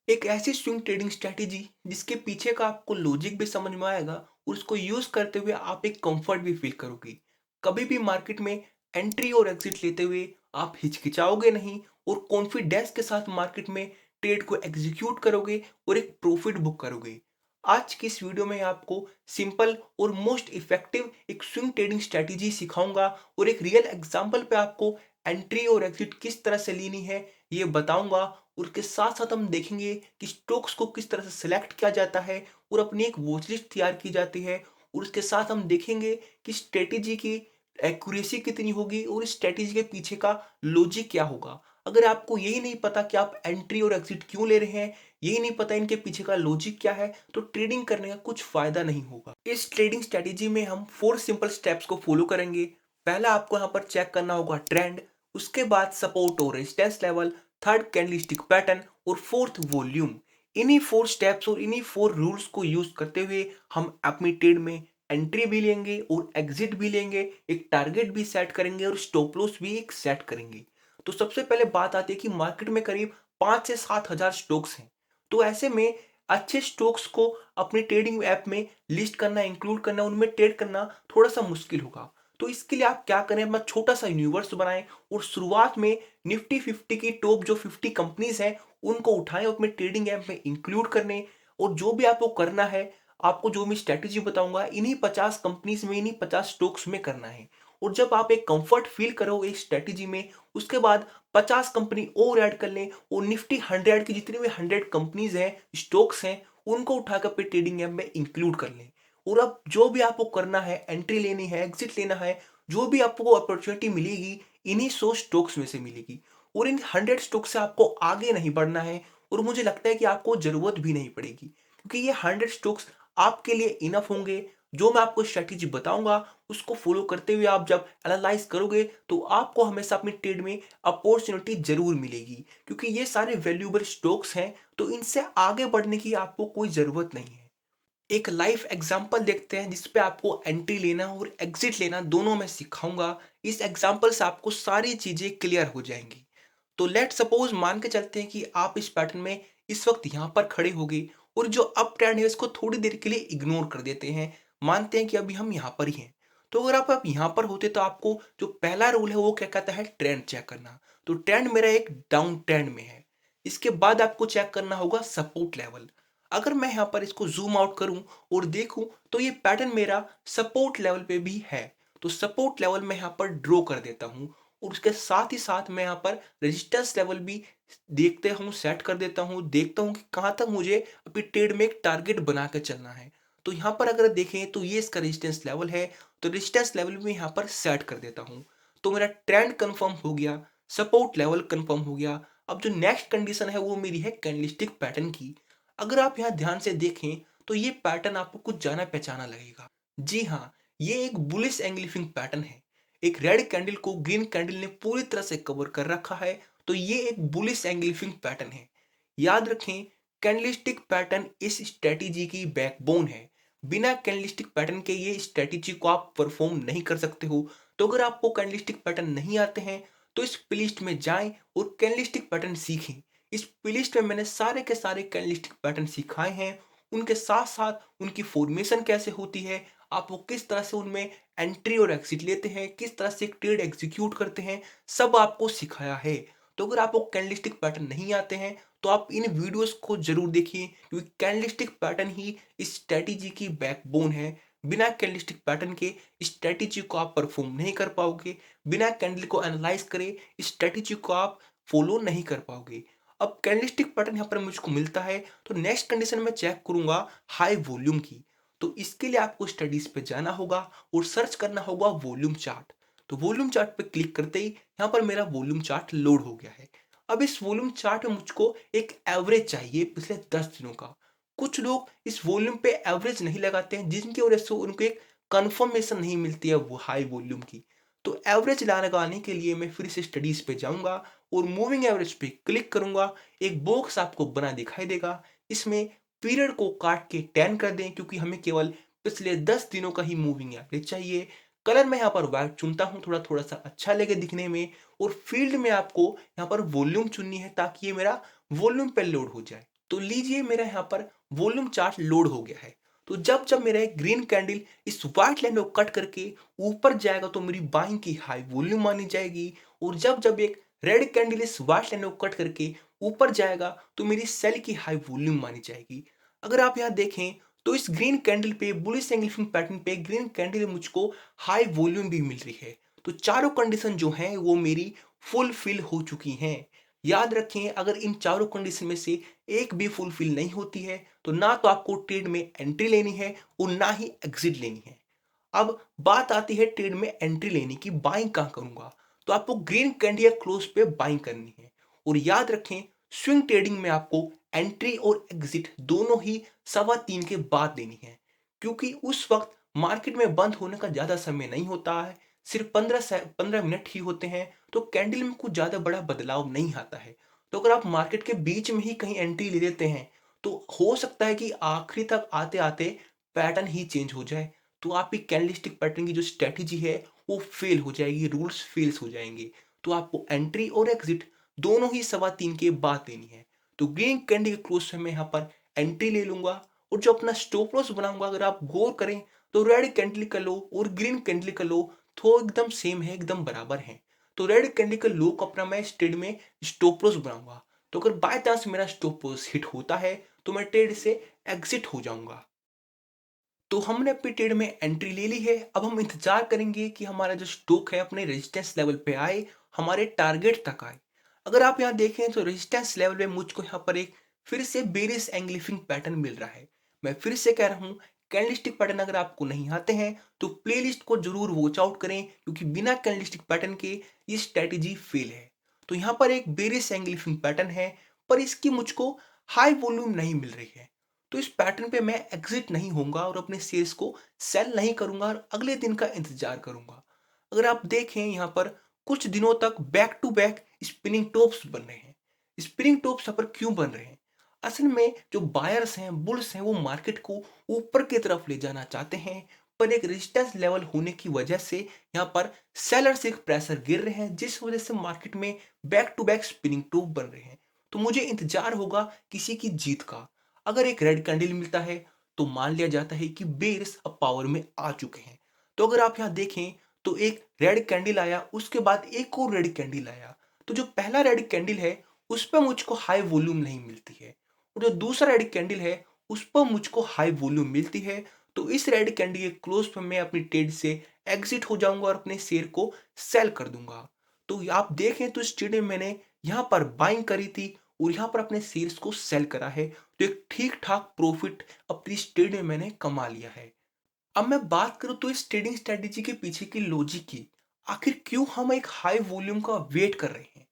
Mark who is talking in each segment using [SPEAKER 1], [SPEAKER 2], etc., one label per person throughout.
[SPEAKER 1] एक ऐसी swing trading strategy जिसके पीछे का आपको लॉजिक भी समझ में आएगा और उसको यूज करते हुए आप एक कंफर्ट भी फील करोगे। कभी भी मार्केट में एंट्री और एग्जिट लेते हुए आप हिचकिचाओगे नहीं और कॉन्फिडेंस के साथ मार्केट में ट्रेड को एग्जीक्यूट करोगे और एक प्रॉफिट बुक करोगे। आज की इस वीडियो में आपको सिंपल और मोस्ट इफेक्टिव एक स्विंग ट्रेडिंग स्ट्रैटेजी सिखाऊंगा और एक रियल एग्जांपल पे आपको एंट्री और एग्जिट किस तरह से लेनी है ये बताऊंगा। और उसके साथ साथ हम देखेंगे कि स्टॉक्स को किस तरह से सिलेक्ट किया जाता है और अपनी एक वॉच लिस्ट तैयार की जाती है। और उसके साथ हम देखेंगे कि स्ट्रेटेजी की एक्यूरेसी कितनी होगी और इस स्ट्रेटेजी के पीछे का लॉजिक क्या होगा। अगर आपको यही नहीं पता कि आप एंट्री और एग्जिट क्यों ले रहे हैं, यही नहीं पता इनके पीछे का लॉजिक क्या है, तो ट्रेडिंग करने का कुछ फायदा नहीं होगा। इस ट्रेडिंग स्ट्रेटेजी में हम 4 सिंपल स्टेप्स को फॉलो करेंगे। पहला आपको यहाँ पर चेक करना होगा ट्रेंड, उसके बाद सपोर्ट और resistance level, third candlestick pattern और फोर्थ वॉल्यूम। इन्हीं 4 स्टेप्स और इन्हीं 4 रूल्स को यूज करते हुए हम अपनी ट्रेड में एंट्री भी लेंगे और एग्जिट भी लेंगे, एक टारगेट भी सेट करेंगे और स्टॉप लॉस भी एक सेट करेंगे। तो सबसे पहले बात आती है कि मार्केट में करीब 5 से 7 हजार स्टॉक्स हैं। तो ऐसे में अच्छे स्टॉक्स को अपनी ट्रेडिंग ऐप में लिस्ट करना, इंक्लूड करना, उनमें ट्रेड करना थोड़ा सा मुश्किल होगा। तो इसके लिए आप क्या करें, अपना छोटा सा यूनिवर्स बनाएं और शुरुआत में निफ्टी 50 की टॉप जो 50 कंपनीज हैं उनको उठाएं और अपने ट्रेडिंग ऐप में इंक्लूड करने। और जो भी आपको करना है, आपको जो मैं स्ट्रेटेजी बताऊंगा इन्हीं 50 कंपनीज में, इन्हीं 50 स्टॉक्स में करना है। और जब आप एक कंफर्ट फील करो इस स्ट्रेटेजी में, उसके बाद 50 कंपनी और ऐड कर लें और निफ्टी 100 की जितनी भी 100 कंपनीज हैं, स्टॉक्स हैं, उनको उठाकर अपने ट्रेडिंग ऐप में इंक्लूड कर लें। और अब जो भी आपको करना है, एंट्री लेनी है, एग्जिट लेना है, जो भी आपको अपॉर्चुनिटी मिलेगी इन्हीं 100 स्टॉक्स में से मिलेगी। और इन 100 स्टॉक से आपको आगे नहीं बढ़ना है और मुझे लगता है कि आपको जरूरत भी नहीं पड़ेगी, क्योंकि ये 100 स्टॉक्स आपके लिए इनफ होंगे। जो मैं आपको स्ट्रेटेजी बताऊंगा उसको फॉलो करते हुए आप जब एनालाइज करोगे तो आपको हमेशा अपनी ट्रेड में अपॉर्चुनिटी जरूर मिलेगी, क्योंकि ये सारे वैल्यूएबल स्टॉक्स हैं। तो इनसे आगे बढ़ने की आपको कोई जरूरत नहीं है। एक लाइव एग्जांपल देखते हैं जिसपे आपको एंट्री लेना और एग्जिट लेना दोनों मैं सिखाऊंगा। इस एग्जांपल से आपको सारी चीजें क्लियर हो जाएंगी। तो लेट सपोज मान के चलते हैं कि आप इस पैटर्न में इस वक्त यहाँ पर खड़े होगे और जो अप ट्रेंड है इसको थोड़ी देर के लिए इग्नोर कर देते हैं। मानते हैं कि अभी हम यहाँ पर ही हैं। तो अगर आप यहाँ पर होते तो आपको जो पहला रूल है वो क्या कहता है, ट्रेंड चेक करना। तो ट्रेंड मेरा एक डाउन ट्रेंड में है। इसके बाद आपको चेक करना होगा सपोर्ट लेवल। अगर मैं यहाँ पर इसको जूम आउट करूं और देखूं तो ये पैटर्न मेरा सपोर्ट लेवल पे भी है। तो सपोर्ट लेवल मैं यहाँ पर ड्रॉ कर देता हूं और उसके साथ ही साथ मैं यहाँ पर रेजिस्टेंस लेवल भी देखते हूँ, सेट कर देता हूँ, देखता हूँ कि कहाँ तक मुझे अपनी ट्रेड में एक टारगेट बना के चलना है। तो यहाँ पर अगर देखें तो ये इसका रेजिस्टेंस लेवल है, तो रेजिस्टेंस लेवल भी यहाँ पर सेट कर देता हूँ। तो मेरा ट्रेंड कंफर्म हो गया, सपोर्ट लेवल कंफर्म हो गया। अब जो नेक्स्ट कंडीशन है वो मेरी है कैंडलस्टिक पैटर्न की। अगर आप यहाँ ध्यान से देखें तो ये पैटर्न आपको कुछ जाना पहचाना लगेगा। जी हाँ, ये एक बुलिश एंगलिफिंग पैटर्न है। एक रेड कैंडल को ग्रीन कैंडल ने पूरी तरह से कवर कर रखा है। तो ये एक बुलिश एंगलिफिंग पैटर्न है। याद रखें, कैंडलस्टिक पैटर्न इस स्ट्रेटेजी की बैकबोन है। बिना कैंडलस्टिक पैटर्न के ये स्ट्रेटेजी को आप परफॉर्म नहीं कर सकते हो। तो अगर आपको कैंडलस्टिक पैटर्न नहीं आते हैं तो इस प्लेलिस्ट में जाएं और कैंडलस्टिक पैटर्न सीखें। इस प्लेलिस्ट में मैंने सारे के सारे कैंडलस्टिक पैटर्न सिखाए हैं। उनके साथ साथ उनकी फॉर्मेशन कैसे होती है, आप वो किस तरह से उनमें एंट्री और एग्जिट लेते हैं, किस तरह से एक ट्रेड एग्जीक्यूट करते हैं, सब आपको सिखाया है। तो अगर आपको कैंडलस्टिक पैटर्न नहीं आते हैं तो आप इन वीडियोस को जरूर देखिए, क्योंकि कैंडलस्टिक पैटर्न ही इस स्ट्रेटेजी की बैकबोन है। बिना कैंडलस्टिक पैटर्न के स्ट्रेटेजी को आप परफॉर्म नहीं कर पाओगे। बिना कैंडल को एनालाइज करे इस स्ट्रेटेजी को आप फॉलो नहीं कर पाओगे। अब कैंडलस्टिक पैटर्न यहाँ पर मुझको मिलता है तो नेक्स्ट कंडीशन में चेक करूंगा हाई वॉल्यूम की। तो इसके लिए आपको स्टडीज पे जाना होगा और सर्च करना होगा वॉल्यूम चार्ट। तो वॉल्यूम चार्ट पे क्लिक करते ही यहाँ पर मेरा वॉल्यूम चार्ट लोड हो गया है। अब इस वॉल्यूम चार्ट में मुझको एक एवरेज चाहिए पिछले 10 दिनों का। कुछ लोग इस वॉल्यूम पे एवरेज नहीं लगाते हैं, जिनकी वजह से उनको एक कंफर्मेशन नहीं मिलती है वो हाई वॉल्यूम की। तो एवरेज लगाने के लिए मैं फिर से स्टडीज पे जाऊंगा और मूविंग एवरेज पे क्लिक करूंगा। एक बॉक्स आपको बना दिखाई देगा, इसमें पीरियड को काट के 10 कर दें, क्योंकि हमें केवल पिछले 10 दिनों का ही मूविंग एवरेज चाहिए। कलर मैं यहाँ पर व्हाइट चुनता हूँ, थोड़ा थोड़ा सा अच्छा लगे दिखने में। और फील्ड में आपको यहाँ पर वॉल्यूम चुननी है ताकि ये मेरा वॉल्यूम पे लोड हो जाए। तो लीजिए मेरा यहाँ पर वॉल्यूम चार्ट लोड हो गया है। तो जब जब मेरा एक ग्रीन कैंडल इस व्हाइट लाइन को कट करके ऊपर जाएगा तो मेरी बाइंग की हाई वॉल्यूम मानी जाएगी, और जब जब एक रेड कैंडल इस व्हाइट लाइन को कट करके ऊपर जाएगा तो मेरी सेल की हाई वॉल्यूम मानी जाएगी। अगर आप यहाँ देखें तो इस ग्रीन कैंडल पे बुलिश एंगल्फिंग पैटर्न पे ग्रीन कैंडल में मुझको हाई वॉल्यूम भी मिल रही है। तो चारों कंडीशन जो हैं वो मेरी फुलफिल हो चुकी हैं। याद रखें, अगर इन चारों कंडीशन में से एक भी फुलफिल नहीं होती है तो ना तो आपको ट्रेड में एंट्री लेनी है और ना ही एग्जिट लेनी है। अब बात आती है ट्रेड में एंट्री लेने की, बाइंग कहां करूंगा? तो आपको ग्रीन कैंडी या क्लोज पे बाइंग करनी है। और याद रखें, स्विंग ट्रेडिंग में आपको एंट्री और एग्जिट दोनों ही 3:15 के बाद देनी है, क्योंकि उस वक्त मार्केट में बंद होने का ज्यादा समय नहीं होता है, सिर्फ 15 मिनट ही होते हैं। तो कैंडल में कुछ ज्यादा बड़ा बदलाव नहीं आता है। तो अगर आप मार्केट के बीच में ही कहीं एंट्री ले लेते हैं तो हो सकता है कि आखिरी तक आते आते पैटर्न ही चेंज हो जाए, तो आपकी कैंडलस्टिक पैटर्न की जो स्ट्रेटेजी है वो फेल हो जाएगी, रूल्स फेल्स हो जाएंगे। तो आपको एंट्री और एग्जिट दोनों ही 3:15 के बाद देनी है। तो ग्रीन कैंडी के क्लोज से मैं यहाँ पर एंट्री ले लूंगा, और जो अपना स्टॉप लॉस बनाऊंगा, अगर आप गौर करें तो रेड कैंडल का लो और ग्रीन कैंडल का लो तो एकदम सेम है, एकदम बराबर है। तो रेड कैंडल का लो को अपना मैं इस ट्रेड में स्टॉप लॉस बनाऊंगा। तो अगर बाय चांस मेरा स्टॉप लॉस हिट होता है तो मैं ट्रेड से एग्जिट हो जाऊंगा। तो हमने अपनी ट्रेड में एंट्री ले ली है। अब हम इंतजार करेंगे कि हमारा जो स्टॉक है अपने रेजिस्टेंस लेवल पे आए, हमारे टारगेट तक आए। अगर आप यहाँ देखें तो रेजिस्टेंस लेवल पे मुझको यहाँ पर एक फिर से बेरिश एंग्लिफिंग पैटर्न मिल रहा है। मैं फिर से कह रहा हूँ, कैंडलस्टिक पैटर्न अगर आपको नहीं आते हैं तो प्लेलिस्ट को जरूर वॉच आउट करें, क्योंकि बिना कैंडलस्टिक पैटर्न के ये स्ट्रेटेजी फेल है। तो यहाँ पर एक बेरिश एंग्लिफिंग पैटर्न है, पर इसकी मुझको हाई वॉल्यूम नहीं मिल रही है। तो इस पैटर्न पे मैं एग्जिट नहीं होऊंगा और अपने शेयर्स को सेल नहीं करूंगा और अगले दिन का इंतजार करूंगा। अगर आप देखें यहाँ पर कुछ दिनों तक back to back spinning tops बन रहे हैं। स्पिनिंग टॉप्स यहाँ पर क्यों बन रहे हैं? असल में जो बायर्स हैं, बुल्स हैं, वो मार्केट को ऊपर की तरफ ले जाना चाहते हैं, पर एक रेजिस्टेंस लेवल होने की वजह से यहाँ पर सेलर्स एक प्रेशर गिर रहे हैं, जिस वजह से मार्केट में back to back spinning top बन रहे हैं। तो मुझे इंतजार होगा किसी की जीत का। अगर एक रेड कैंडल मिलता है तो मान लिया जाता है कि बेयर्स अब पावर में आ चुके हैं। तो अगर आप यहाँ देखें तो एक रेड कैंडल आया, उसके बाद एक और रेड कैंडल आया। तो जो पहला रेड कैंडल है उस पर मुझको हाई वॉल्यूम नहीं मिलती है, और जो दूसरा रेड कैंडल है उस पर मुझको हाई वॉल्यूम मिलती है। तो इस रेड कैंडल के क्लोज पर मैं अपनी ट्रेड से एग्जिट हो जाऊंगा और अपने शेयर को सेल कर दूंगा। तो आप देखें तो इस ट्रेड में मैंने यहाँ पर बाइंग करी थी और यहाँ पर अपने शेयर्स को सेल करा है, तो एक ठीक ठाक प्रॉफिट अपनी इस ट्रेड में मैंने कमा लिया है। अब मैं बात करूं तो इस ट्रेडिंग स्ट्रेटेजी के पीछे की लॉजिक की, आखिर क्यों हम एक हाई वॉल्यूम का वेट कर रहे हैं।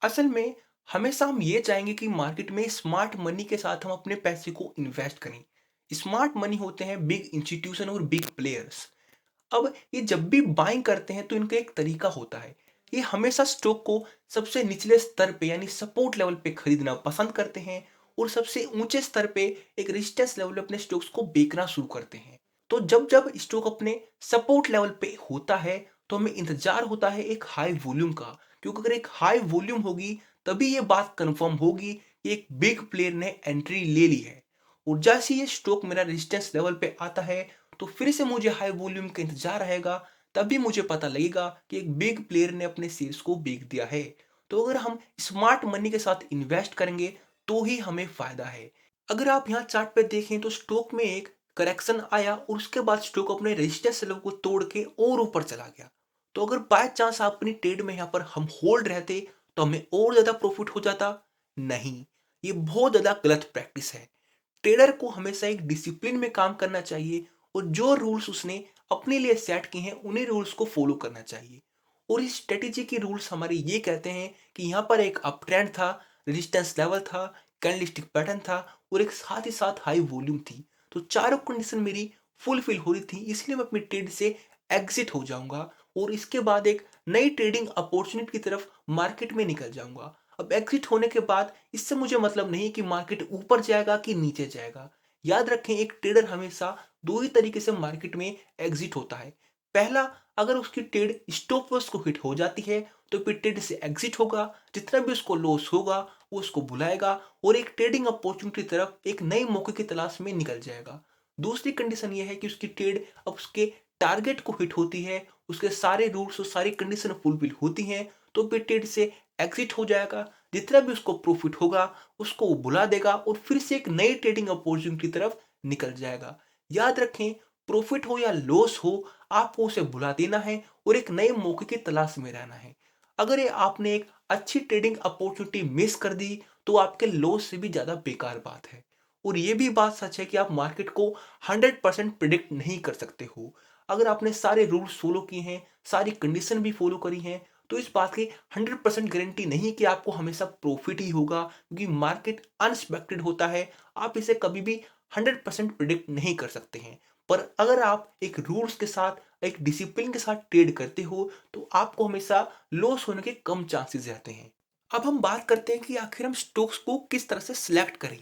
[SPEAKER 1] असल में हमेशा हम ये चाहेंगे कि मार्केट में स्मार्ट मनी के साथ हम अपने पैसे को इन्वेस्ट करें। स्मार्ट मनी होते हैं बिग इंस्टीट्यूशन और बिग प्लेयर्स। अब ये जब भी बाइंग करते हैं तो इनका एक तरीका होता है, ये हमेशा स्टॉक को सबसे निचले स्तर पे यानी सपोर्ट लेवल पे खरीदना पसंद करते हैं, और सबसे ऊंचे स्तर पे एक रेजिस्टेंस लेवल पे अपने स्टॉक्स को बेचना शुरू करते हैं। तो जब जब स्टॉक अपने सपोर्ट लेवल पे होता है तो हमें इंतजार होता है एक हाई वॉल्यूम का, क्योंकि अगर एक हाई वॉल्यूम होगी तभी ये बात कंफर्म होगी कि एक बिग प्लेयर ने एंट्री ले ली है। और जैसे ही ये स्टॉक मेरा रेजिस्टेंस लेवल पे आता है तो फिर से मुझे हाई वॉल्यूम का इंतजार रहेगा, तभी मुझे पता लगेगा कि एक बिग प्लेयर ने अपने शेयर्स को बेच दिया है। तो अगर हम स्मार्ट मनी के साथ इन्वेस्ट करेंगे तो ही हमें फायदा है। अगर आप यहाँ चार्ट पे देखें तो स्टॉक में एक करेक्शन आया और उसके बाद स्टॉक अपने रेजिस्टेंस लेवल को तोड़ के और ऊपर चला गया। तो अगर बाय चांस आप अपनी ट्रेड में यहाँ पर हम होल्ड रहते तो हमें और ज्यादा प्रॉफिट हो जाता? नहीं, ये बहुत ज्यादा गलत प्रैक्टिस है। ट्रेडर को हमेशा एक डिसिप्लिन में काम करना चाहिए, और जो रूल्स उसने अपने लिए सेट किए हैं उन्हीं रूल्स को फॉलो करना चाहिए। और इस स्ट्रेटेजी के रूल्स हमारे ये कहते हैं कि यहाँ पर एक अप ट्रेंड था, रेजिस्टेंस लेवल था, कैंडलस्टिक पैटर्न था, और एक साथ ही साथ हाई वॉल्यूम थी। तो चारों कंडीशन मेरी फुलफिल हो रही थी, इसलिए मैं अपनी ट्रेड से एग्जिट हो जाऊंगा और इसके बाद एक नई ट्रेडिंग अपॉर्चुनिटी की तरफ मार्केट में निकल जाऊंगा। अब एग्जिट होने के बाद इससे मुझे मतलब नहीं कि मार्केट ऊपर जाएगा कि नीचे जाएगा। याद रखें, एक ट्रेडर हमेशा दो ही तरीके से मार्केट में एग्जिट होता है। पहला, अगर उसकी ट्रेड स्टॉप लॉस को हिट हो जाती है तो फिर ट्रेड से एग्जिट होगा, जितना भी उसको लॉस होगा वो उसको बुलाएगा और एक ट्रेडिंग अपॉर्चुनिटी की तरफ एक नए मौके की तलाश में निकल जाएगा। दूसरी कंडीशन ये है कि उसकी ट्रेड अब उसके टारगेट को हिट होती है, उसके सारे रूल्स और सारी कंडीशन फुलफिल होती हैं, तो फिर ट्रेड से एग्जिट हो जाएगा। जितना भी उसको प्रॉफिट होगा, उसको वो बुला देगा और फिर से एक नई ट्रेडिंग अपॉर्चुनिटी की तरफ निकल जाएगा। याद रखें, प्रॉफिट हो या लॉस हो, आपको उसे बुला देना है और एक नए मौके की तलाश में रहना है। अगर ये आपने एक अच्छी ट्रेडिंग अपॉर्चुनिटी मिस कर दी, तो आपके लॉस से भी ज़्यादा बेकार बात है। और ये भी बात सच है कि आप मार्केट को 100% प्रिडिक्ट नहीं कर सकते हो। अगर आपने सारे रूल्स फॉलो किए हैं, सारी कंडीशन भी फॉलो करी हैं, तो इस बात की 100% गारंटी नहीं कि आपको हमेशा प्रॉफिट ही होगा, क्योंकि मार्केट अनएक्सपेक्टेड होता है। आप इसे कभी भी 100% प्रिडिक्ट नहीं कर सकते हैं। पर अगर आप एक रूल्स के साथ, एक डिसिप्लिन के साथ ट्रेड करते हो, तो आपको हमेशा लॉस होने के कम चांसेस रहते हैं। अब हम बात करते हैं कि आखिर हम स्टॉक्स को किस तरह से सिलेक्ट करें।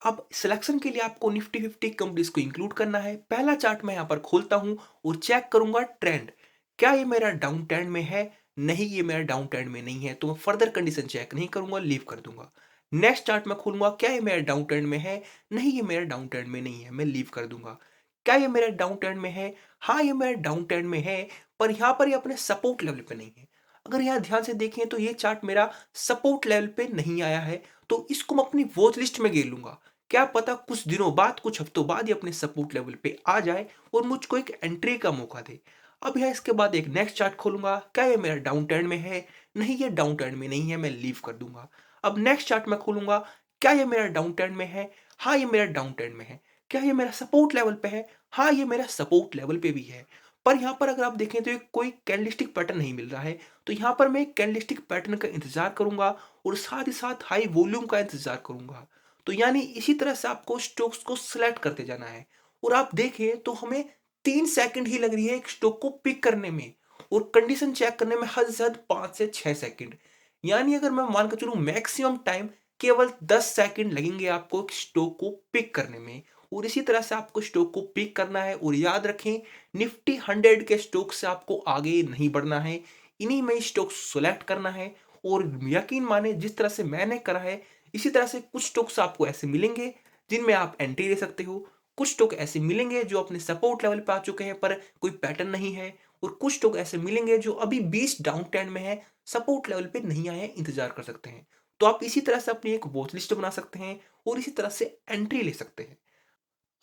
[SPEAKER 1] अब सिलेक्शन के लिए आपको निफ्टी 50 कंपनीज को इंक्लूड करना है। पहला चार्ट मैं यहाँ पर खोलता हूँ और चेक करूंगा ट्रेंड। क्या ये मेरा डाउन ट्रेंड में है? नहीं, ये मेरा डाउन ट्रेंड में नहीं है, तो मैं फर्दर कंडीशन चेक नहीं करूंगा, लीव कर दूंगा। नेक्स्ट चार्ट मैं खोलूंगा, क्या ये मेरा डाउन ट्रेंड में है? नहीं, ये मेरा डाउन ट्रेंड में नहीं है, मैं लीव कर दूंगा। क्या ये मेरा डाउन ट्रेंड में है? हाँ, ये मेरा डाउन ट्रेंड में है, पर यहाँ पर ये अपने सपोर्ट लेवल पे नहीं है। अगर यहाँ ध्यान से देखें तो ये चार्ट मेरा सपोर्ट लेवल पे नहीं आया है, तो इसको मैं अपनी वॉच लिस्ट में गिर लूंगा। क्या पता कुछ दिनों बाद, कुछ हफ्तों बाद ये अपने सपोर्ट लेवल पे आ जाए और मुझको एक एंट्री का मौका दे। अब यहाँ इसके बाद एक नेक्स्ट चार्ट खोलूंगा, क्या ये मेरा डाउन ट्रेंड में है? नहीं, ये डाउन ट्रेंड में नहीं है, मैं लीव कर दूंगा। अब नेक्स्ट चार्ट मैं खोलूंगा, क्या ये मेरा डाउन ट्रेंड में है? हाँ, ये मेरा डाउन ट्रेंड में है। क्या ये मेरा सपोर्ट लेवल पे है? हाँ, ये मेरा सपोर्ट लेवल पे भी है। पर यहाँ पर अगर आप देखें तो ये कोई कैंडलस्टिक पैटर्न नहीं मिल रहा है, तो यहाँ पर मैं एक कैंडलस्टिक पैटर्न का इंतजार करूंगा और साथ ही साथ हाई वॉल्यूम का इंतजार करूंगा। तो यानी इसी तरह से आपको स्टॉक्स को सिलेक्ट करते जाना है। और आप देखें तो हमें 3 सेकंड ही लग रही है एक स्टॉक को पिक करने में, और कंडीशन चेक करने में हद से हद 5 से 6 सेकंड। यानी अगर मैं मान कर चलूं, मैक्सिमम टाइम केवल 10 सेकंड लगेंगे आपको एक स्टॉक को पिक करने में। और इसी तरह से आपको स्टॉक को पिक करना है। और याद रखें, निफ्टी 100 के स्टॉक से आपको आगे नहीं बढ़ना है, इन्हीं में स्टॉक सेलेक्ट करना है। और यकीन माने, जिस तरह से मैंने करा है, इसी तरह से कुछ स्टॉक्स आपको ऐसे मिलेंगे जिनमें आप एंट्री ले सकते हो। कुछ स्टॉक ऐसे मिलेंगे जो अपने सपोर्ट लेवल पे आ चुके हैं पर कोई पैटर्न नहीं है। और कुछ स्टॉक ऐसे मिलेंगे जो अभी 20 डाउन ट्रेंड में है, सपोर्ट लेवल पे नहीं आए हैं, इंतजार कर सकते हैं। तो आप इसी तरह से अपनी एक वॉच लिस्ट बना सकते हैं और इसी तरह से एंट्री ले सकते हैं।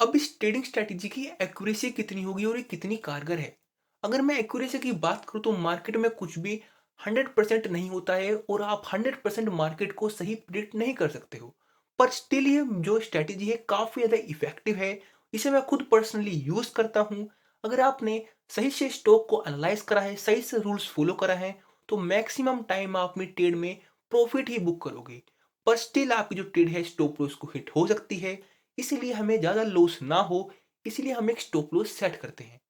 [SPEAKER 1] अब इस ट्रेडिंग स्ट्रेटेजी की एक्यूरेसी कितनी होगी और ये कितनी कारगर है? अगर मैं एक्यूरेसी की बात करूं तो मार्केट में कुछ भी 100% नहीं होता है और आप 100% मार्केट को सही प्रिडिक्ट नहीं कर सकते हो। पर स्टिल ये जो स्ट्रेटेजी है काफ़ी ज़्यादा इफेक्टिव है। इसे मैं खुद पर्सनली यूज़ करता हूँ। अगर आपने सही से स्टॉक को एनालाइज करा है, सही से रूल्स फॉलो करा है, तो मैक्सिमम टाइम आप अपनी ट्रेड में प्रॉफिट ही बुक करोगे। पर स्टिल आपकी जो ट्रेड है स्टॉप लॉस को हिट हो सकती है। इसीलिए हमें ज़्यादा लॉस ना हो, इसलिए हम एक स्टॉप लॉस सेट करते हैं।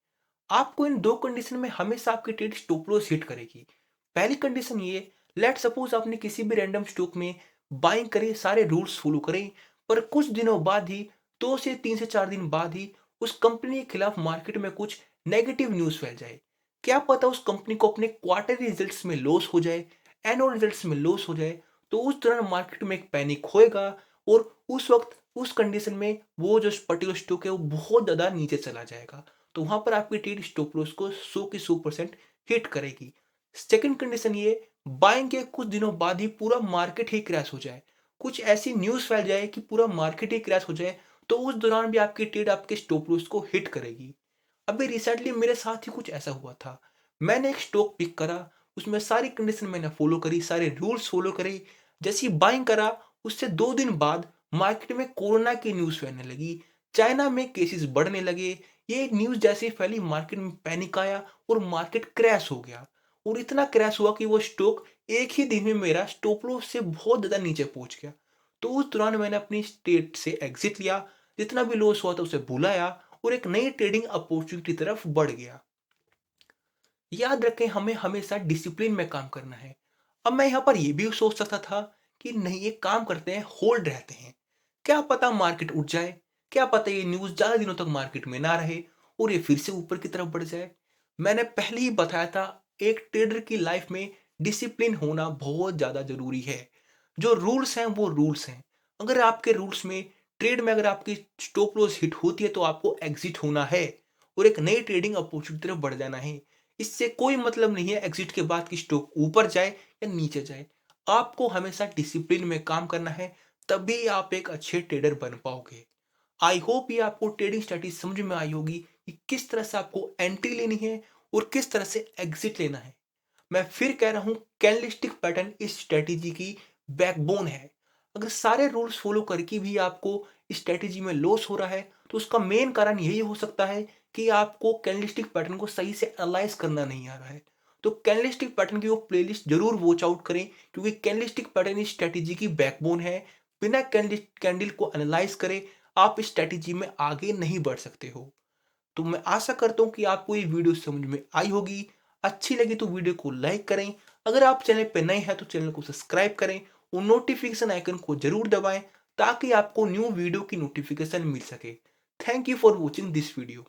[SPEAKER 1] आपको इन 2 कंडीशन में हमेशा आपकी ट्रेड स्टॉप लॉस हिट करेगी। पहली कंडीशन ये, लेट सपोज आपने किसी भी रैंडम स्टॉक में बाइंग करी, सारे रूल्स फॉलो करें, पर कुछ दिनों बाद ही, 2 से 3 से 4 दिन बाद ही उस कंपनी के खिलाफ मार्केट में कुछ नेगेटिव न्यूज़ फैल जाए। क्या पता उस कंपनी को अपने क्वार्टरली रिजल्ट्स में लॉस हो जाए, एनुअल रिजल्ट्स में लॉस हो जाए, तो उस दौरान मार्केट में एक पैनिक होएगा और उस वक़्त उस कंडीशन में वो जो पर्टिकुलर स्टॉक है वो बहुत ज़्यादा नीचे चला जाएगा। तो वहाँ पर आपकी ट्रेड स्टॉप लॉस को 100 की 100% हिट करेगी। सेकंड कंडीशन ये, बाइंग के कुछ दिनों बाद ही पूरा मार्केट ही क्रैश हो जाए। कुछ ऐसी न्यूज़ फैल जाए कि पूरा मार्केट ही क्रैश हो जाए, तो उस दौरान भी आपकी ट्रेड आपके स्टॉप लॉस को हिट करेगी। अभी रिसेंटली मेरे साथ ही कुछ ऐसा हुआ था। मैंने एक स्टॉक पिक करा, उसमें सारी कंडीशन मैंने फॉलो करी, सारे रूल्स फॉलो करे। जैसे ही बाइंग करा, उससे 2 दिन बाद मार्केट में कोरोना की न्यूज़ फैलने लगी। चाइना में केसेस बढ़ने लगे। ये न्यूज़ जैसे ही फैली, मार्केट में पैनिक आया और मार्केट क्रैश हो गया। और इतना क्रैश हुआ कि वो स्टॉक एक ही दिन में मेरा स्टॉप लॉस से बहुत ज़्यादा नीचे पहुँच गया। तो उस दौरान मैंने अपनी ट्रेड से एग्ज़िट लिया, जितना भी लॉस हुआ था उसे भुलाया और एक नई ट्रेडिंग अपॉर्चुनिटी की तरफ बढ़ गया। याद रखें, हमें हमेशा डिसिप्लिन में काम करना है। अब मैं यहाँ पर ये भी सोच सकता था कि नहीं, एक काम करते हैं, होल्ड रहते हैं। क्या पता मार्केट उठ जाए, क्या पता ये न्यूज़ ज़्यादा दिनों तक मार्केट में ना रहे और ये फिर से ऊपर की तरफ बढ़ जाए। मैंने पहले ही बताया था, एक ट्रेडर की लाइफ में डिसिप्लिन होना बहुत ज़्यादा ज़रूरी है। जो रूल्स हैं वो रूल्स हैं। अगर आपके रूल्स में ट्रेड में अगर आपकी स्टॉप लॉस हिट होती है तो आपको एग्जिट होना है और एक नई ट्रेडिंग अपॉर्चुनिटी तरफ बढ़ जाना है। इससे कोई मतलब नहीं है एग्जिट के बाद की स्टॉक ऊपर जाए या नीचे जाए। आपको हमेशा डिसिप्लिन में काम करना है, तभी आप एक अच्छे ट्रेडर बन पाओगे। आई होप ये आपको ट्रेडिंग स्ट्रेटेजी समझ में आई होगी कि किस तरह से आपको एंट्री लेनी है और किस तरह से एग्जिट लेना है। मैं फिर कह रहा हूं, कैंडलस्टिक पैटर्न इस स्ट्रेटेजी की बैकबोन है। अगर सारे रूल्स फॉलो करके भी आपको इस स्ट्रेटेजी में लॉस हो रहा है तो उसका मेन कारण यही हो सकता है कि आपको कैंडलस्टिक पैटर्न को सही से एनालाइज करना नहीं आ रहा है। तो कैंडलस्टिक पैटर्न की वो प्लेलिस्ट जरूर वॉच आउट करें, क्योंकि कैंडलस्टिक पैटर्न इस स्ट्रेटेजी की बैकबोन है। बिना कैंडल को एनालाइज करे आप इस स्ट्रेटेजी में आगे नहीं बढ़ सकते हो। तो मैं आशा करता हूँ कि आपको ये वीडियो समझ में आई होगी। अच्छी लगी तो वीडियो को लाइक करें। अगर आप चैनल पर नए हैं तो चैनल को सब्सक्राइब करें और नोटिफिकेशन आइकन को जरूर दबाएं ताकि आपको न्यू वीडियो की नोटिफिकेशन मिल सके। Thank you for watching this video.